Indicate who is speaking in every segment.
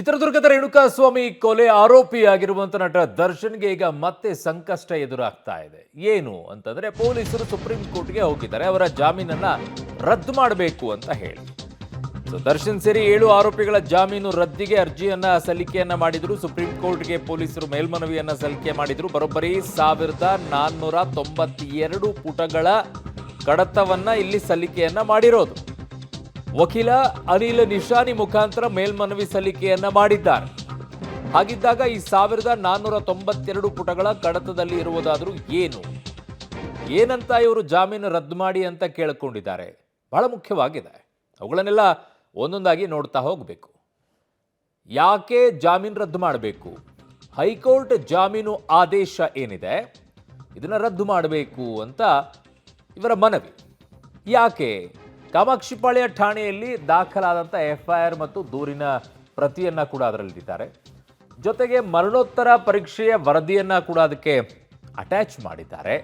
Speaker 1: ಚಿತ್ರದುರ್ಗದ ರೇಣುಕಾಸ್ವಾಮಿ ಕೊಲೆ ಆರೋಪಿಯಾಗಿರುವಂತ ನಟ ದರ್ಶನ್ಗೆ ಈಗ ಮತ್ತೆ ಸಂಕಷ್ಟ ಎದುರಾಗ್ತಾ ಇದೆ. ಏನು ಅಂತಂದ್ರೆ ಪೊಲೀಸರು ಸುಪ್ರೀಂ ಕೋರ್ಟ್ಗೆ ಹೋಗಿದ್ದಾರೆ. ಅವರ ಜಾಮೀನನ್ನ ರದ್ದು ಮಾಡಬೇಕು ಅಂತ ಹೇಳಿ. ದರ್ಶನ್ ಸೇರಿ 7 ಆರೋಪಿಗಳ ಜಾಮೀನು ರದ್ದಿಗೆ ಅರ್ಜಿಯನ್ನ ಸಲ್ಲಿಕೆಯನ್ನ ಮಾಡಿದ್ರು. ಸುಪ್ರೀಂ ಕೋರ್ಟ್ಗೆ ಪೊಲೀಸರು ಮೇಲ್ಮನವಿಯನ್ನ ಸಲ್ಲಿಕೆ ಮಾಡಿದ್ರು. ಬರೋಬ್ಬರಿ 1492 ಪುಟಗಳ ಕಡತವನ್ನ ಇಲ್ಲಿ ಸಲ್ಲಿಕೆಯನ್ನ ಮಾಡಿರೋದು. ವಕೀಲ ಅನಿಲ್ ನಿಶಾನಿ ಮುಖಾಂತರ ಮೇಲ್ಮನವಿ ಸಲ್ಲಿಕೆಯನ್ನ ಮಾಡಿದ್ದಾರೆ. ಹಾಗಿದ್ದಾಗ ಈ 1492 ಪುಟಗಳ ಕಡತದಲ್ಲಿ ಇರುವುದಾದರೂ ಏನಂತ ಇವರು ಜಾಮೀನು ರದ್ದು ಮಾಡಿ ಅಂತ ಕೇಳಿಕೊಂಡಿದ್ದಾರೆ. ಬಹಳ ಮುಖ್ಯವಾಗಿದೆ. ಅವುಗಳನ್ನೆಲ್ಲ ಒಂದೊಂದಾಗಿ ನೋಡ್ತಾ ಹೋಗಬೇಕು. ಯಾಕೆ ಜಾಮೀನು ರದ್ದು ಮಾಡಬೇಕು? ಹೈಕೋರ್ಟ್ ಜಾಮೀನು ಆದೇಶ ಏನಿದೆ ಇದನ್ನ ರದ್ದು ಮಾಡಬೇಕು ಅಂತ ಇವರ ಮನವಿ. ಯಾಕೆ? ಕಾಮಾಕ್ಷಿಪಾಳ್ಯ ಠಾಣೆಯಲ್ಲಿ ದಾಖಲಾದಂಥ FIR ಮತ್ತು ದೂರಿನ ಪ್ರತಿಯನ್ನ ಕೂಡ ಅದರಲ್ಲಿದ್ದಾರೆ. ಜೊತೆಗೆ ಮರಣೋತ್ತರ ಪರೀಕ್ಷೆಯ ವರದಿಯನ್ನ ಕೂಡ ಅದಕ್ಕೆ ಅಟ್ಯಾಚ್ ಮಾಡಿದ್ದಾರೆ.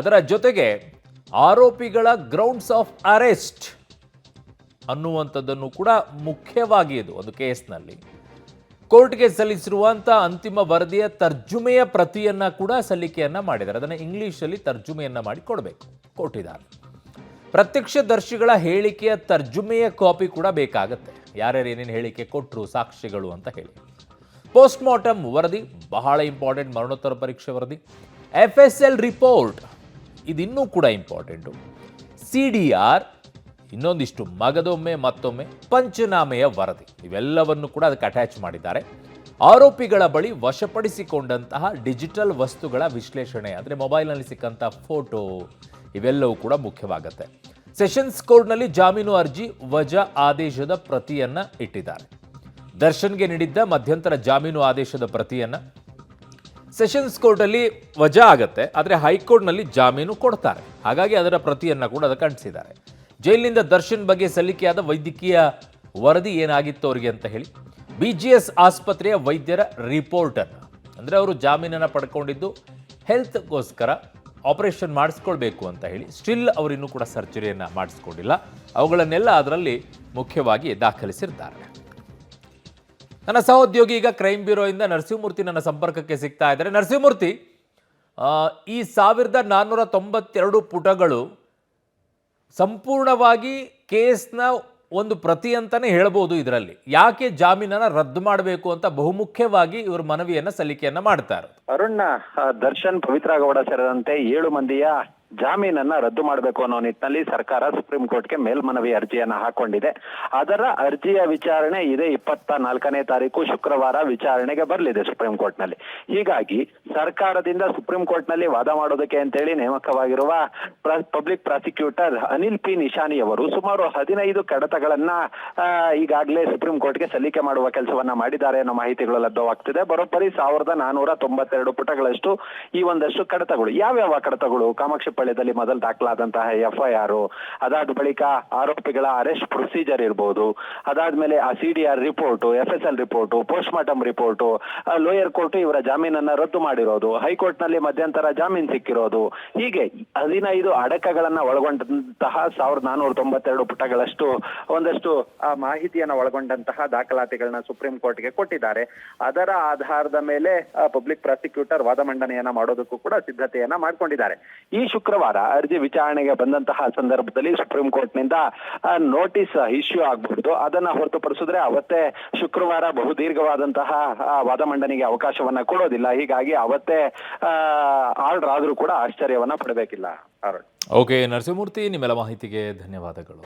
Speaker 1: ಅದರ ಜೊತೆಗೆ ಆರೋಪಿಗಳ ಗ್ರೌಂಡ್ಸ್ ಆಫ್ ಅರೆಸ್ಟ್ ಅನ್ನುವಂಥದ್ದನ್ನು ಕೂಡ ಮುಖ್ಯವಾಗಿ ಇದು ಒಂದು ಕೇಸ್ನಲ್ಲಿ ಕೋರ್ಟ್ಗೆ ಸಲ್ಲಿಸಿರುವಂಥ ಅಂತಿಮ ವರದಿಯ ತರ್ಜುಮೆಯ ಪ್ರತಿಯನ್ನ ಕೂಡ ಸಲ್ಲಿಕೆಯನ್ನ ಮಾಡಿದ್ದಾರೆ. ಅದನ್ನು ಇಂಗ್ಲಿಷಲ್ಲಿ ತರ್ಜುಮೆಯನ್ನ ಮಾಡಿ ಕೊಡಬೇಕು ಕೊಟ್ಟಿದ್ದಾರೆ. ಪ್ರತ್ಯಕ್ಷದರ್ಶಿಗಳ ಹೇಳಿಕೆಯ ತರ್ಜುಮೆಯ ಕಾಪಿ ಕೂಡ ಬೇಕಾಗುತ್ತೆ. ಯಾರ್ಯಾರು ಏನೇನು ಹೇಳಿಕೆ ಕೊಟ್ಟರು, ಸಾಕ್ಷಿಗಳು ಅಂತ ಹೇಳಿ. ಪೋಸ್ಟ್ ಮಾರ್ಟಮ್ ವರದಿ ಬಹಳ ಇಂಪಾರ್ಟೆಂಟ್. ಮರಣೋತ್ತರ ಪರೀಕ್ಷೆ ವರದಿ, FSL ರಿಪೋರ್ಟ್ ಇದಿನ್ನೂ ಕೂಡ ಇಂಪಾರ್ಟೆಂಟು. CDR, ಇನ್ನೊಂದಿಷ್ಟು ಮಗದೊಮ್ಮೆ ಮತ್ತೊಮ್ಮೆ ಪಂಚನಾಮೆಯ ವರದಿ, ಇವೆಲ್ಲವನ್ನು ಕೂಡ ಅದಕ್ಕೆ ಅಟ್ಯಾಚ್ ಮಾಡಿದ್ದಾರೆ. ಆರೋಪಿಗಳ ಬಳಿ ವಶಪಡಿಸಿಕೊಂಡಂತಹ ಡಿಜಿಟಲ್ ವಸ್ತುಗಳ ವಿಶ್ಲೇಷಣೆ, ಅಂದರೆ ಮೊಬೈಲ್ನಲ್ಲಿ ಸಿಕ್ಕಂಥ ಫೋಟೋ, ಇವೆಲ್ಲವೂ ಕೂಡ ಮುಖ್ಯವಾಗುತ್ತೆ. ಸೆಷನ್ಸ್ ಕೋರ್ಟ್ನಲ್ಲಿ ಜಾಮೀನು ಅರ್ಜಿ ವಜಾ ಆದೇಶದ ಪ್ರತಿಯನ್ನ ಇಟ್ಟಿದ್ದಾರೆ. ದರ್ಶನ್ಗೆ ನೀಡಿದ್ದ ಮಧ್ಯಂತರ ಜಾಮೀನು ಆದೇಶದ ಪ್ರತಿಯನ್ನ ಸೆಷನ್ಸ್ ಕೋರ್ಟಲ್ಲಿ ವಜಾ ಆಗತ್ತೆ, ಆದರೆ ಹೈಕೋರ್ಟ್ನಲ್ಲಿ ಜಾಮೀನು ಕೊಡ್ತಾರೆ. ಹಾಗಾಗಿ ಅದರ ಪ್ರತಿಯನ್ನ ಕೂಡ ಅದಕ್ಕೆ ಅಂಟಿಸಿದ್ದಾರೆ. ಜೈಲಿನಿಂದ ದರ್ಶನ್ ಬಗ್ಗೆ ಸಲ್ಲಿಕೆಯಾದ ವೈದ್ಯಕೀಯ ವರದಿ ಏನಾಗಿತ್ತು ಅವರಿಗೆ ಅಂತ ಹೇಳಿ, BGS ಆಸ್ಪತ್ರೆಯ ವೈದ್ಯರ ರಿಪೋರ್ಟನ್ನು, ಅಂದರೆ ಅವರು ಜಾಮೀನನ್ನು ಪಡ್ಕೊಂಡಿದ್ದು ಹೆಲ್ತ್ಗೋಸ್ಕರ ಆಪರೇಷನ್ ಮಾಡಿಸ್ಕೊಳ್ಬೇಕು ಅಂತ ಹೇಳಿ. ಸ್ಟಿಲ್ ಅವರಿನ್ನೂ ಕೂಡ ಸರ್ಜರಿಯನ್ನು ಮಾಡಿಸ್ಕೊಂಡಿಲ್ಲ. ಅವುಗಳನ್ನೆಲ್ಲ ಅದರಲ್ಲಿ ಮುಖ್ಯವಾಗಿ ದಾಖಲಿಸಿರ್ತಾರೆ. ನನ್ನ ಸಹೋದ್ಯೋಗಿ ಈಗ ಕ್ರೈಮ್ ಬ್ಯೂರೋಯಿಂದ ನರಸಿಂಹಮೂರ್ತಿ ನನ್ನ ಸಂಪರ್ಕಕ್ಕೆ ಸಿಗ್ತಾ ಇದ್ದಾರೆ. ನರಸಿಂಹಮೂರ್ತಿ, ಈ 1492 ಪುಟಗಳು ಸಂಪೂರ್ಣವಾಗಿ ಕೇಸ್ನ ಒಂದು ಪ್ರತಿ ಅಂತಾನೆ ಹೇಳ್ಬೋದು. ಇದರಲ್ಲಿ ಯಾಕೆ ಜಾಮೀನನ್ನ ರದ್ದು ಮಾಡಬೇಕು ಅಂತ ಬಹುಮುಖ್ಯವಾಗಿ ಇವರು ಮನವಿಯನ್ನ ಸಲ್ಲಿಕೆಯನ್ನ ಮಾಡ್ತಾರೆ.
Speaker 2: ಅರುಣ್, ದರ್ಶನ್, ಪವಿತ್ರ ಗೌಡ ಸೇರಿದಂತೆ 7 ಮಂದಿಯ ಜಾಮೀನನ್ನ ರದ್ದು ಮಾಡಬೇಕು ಅನ್ನೋ ನಿಟ್ಟಿನಲ್ಲಿ ಸರ್ಕಾರ ಸುಪ್ರೀಂ ಕೋರ್ಟ್ಗೆ ಮೇಲ್ಮನವಿ ಅರ್ಜಿಯನ್ನ ಹಾಕೊಂಡಿದೆ. ಅದರ ಅರ್ಜಿಯ ವಿಚಾರಣೆ ಇದೇ 24ನೇ ತಾರೀಕು ಶುಕ್ರವಾರ ವಿಚಾರಣೆಗೆ ಬರಲಿದೆ ಸುಪ್ರೀಂ ಕೋರ್ಟ್ ನಲ್ಲಿ. ಹೀಗಾಗಿ ಸರ್ಕಾರದಿಂದ ಸುಪ್ರೀಂ ಕೋರ್ಟ್ ನಲ್ಲಿ ವಾದ ಮಾಡೋದಕ್ಕೆ ಅಂತೇಳಿ ನೇಮಕವಾಗಿರುವ ಪಬ್ಲಿಕ್ ಪ್ರಾಸಿಕ್ಯೂಟರ್ ಅನಿಲ್ P. ನಿಶಾನಿ ಅವರು ಸುಮಾರು 15 ಕಡತಗಳನ್ನ ಈಗಾಗಲೇ ಸುಪ್ರೀಂ ಕೋರ್ಟ್ಗೆ ಸಲ್ಲಿಕೆ ಮಾಡುವ ಕೆಲಸವನ್ನ ಮಾಡಿದ್ದಾರೆ ಅನ್ನೋ ಮಾಹಿತಿಗಳು ಲಭ್ಯವಾಗ್ತಿದೆ. ಬರೋಬ್ಬರಿ 1492 ಪುಟಗಳಷ್ಟು ಈ ಒಂದಷ್ಟು ಕಡತಗಳು. ಯಾವ್ಯಾವ ಕಡತಗಳು? ಕಾಮಾಕ್ಷಿಪಾಳ್ಯದಲ್ಲಿ ಮೊದಲು ದಾಖಲಾದಂತಹ FIR, ಅದಾದ ಬಳಿಕ ಆರೋಪಿಗಳ ಅರೆಸ್ಟ್ ಪ್ರೊಸೀಜರ್ ಇರಬಹುದು, ಅದಾದ್ಮೇಲೆ ಆ CDR report, FSL report, post mortem report, lower court ಇವರ ಜಾಮೀನನ್ನ ರದ್ದು ಮಾಡಿರೋದು, ಹೈಕೋರ್ಟ್ ನಲ್ಲಿ ಮಧ್ಯಂತರ ಜಾಮೀನು ಸಿಕ್ಕಿರೋದು, ಹೀಗೆ 15 ಅಡಕಗಳನ್ನ ಒಳಗೊಂಡಂತಹ 1492 ಪುಟಗಳಷ್ಟು ಒಂದಷ್ಟು ಮಾಹಿತಿಯನ್ನ ಒಳಗೊಂಡಂತಹ ದಾಖಲಾತಿಗಳನ್ನ ಸುಪ್ರೀಂ ಕೋರ್ಟ್ಗೆ ಕೊಟ್ಟಿದ್ದಾರೆ. ಅದರ ಆಧಾರದ ಮೇಲೆ ಪಬ್ಲಿಕ್ ಪ್ರಾಸಿಕ್ಯೂಟರ್ ವಾದ ಮಂಡನೆಯನ್ನ ಮಾಡೋದಕ್ಕೂ ಕೂಡ ಸಿದ್ಧತೆಯನ್ನ ಮಾಡ್ಕೊಂಡಿದ್ದಾರೆ. ಈ ಶುಕ್ರವಾರ ಅರ್ಜಿ ವಿಚಾರಣೆಗೆ ಬಂದಂತಹ ಸಂದರ್ಭದಲ್ಲಿ ಸುಪ್ರೀಂ ಕೋರ್ಟ್ ನಿಂದ ನೋಟಿಸ್ ಇಶ್ಯೂ ಆಗಬಹುದು. ಅದನ್ನ ಹೊರತುಪಡಿಸಿದ್ರೆ ಅವತ್ತೇ ಶುಕ್ರವಾರ ಬಹುದೀರ್ಘವಾದಂತಹ ವಾದ ಮಂಡನೆಗೆ ಅವಕಾಶವನ್ನ ಕೊಡೋದಿಲ್ಲ. ಹೀಗಾಗಿ ಅವತ್ತೇ ಆರ್ಡರ್ ಆದ್ರೂ ಕೂಡ ಆಶ್ಚರ್ಯವನ್ನ ಪಡಬೇಕಿಲ್ಲ.
Speaker 1: ಓಕೆ ನರಸಿಂಹಮೂರ್ತಿ, ನಿಮ್ಮೆಲ್ಲ ಮಾಹಿತಿಗೆ ಧನ್ಯವಾದಗಳು.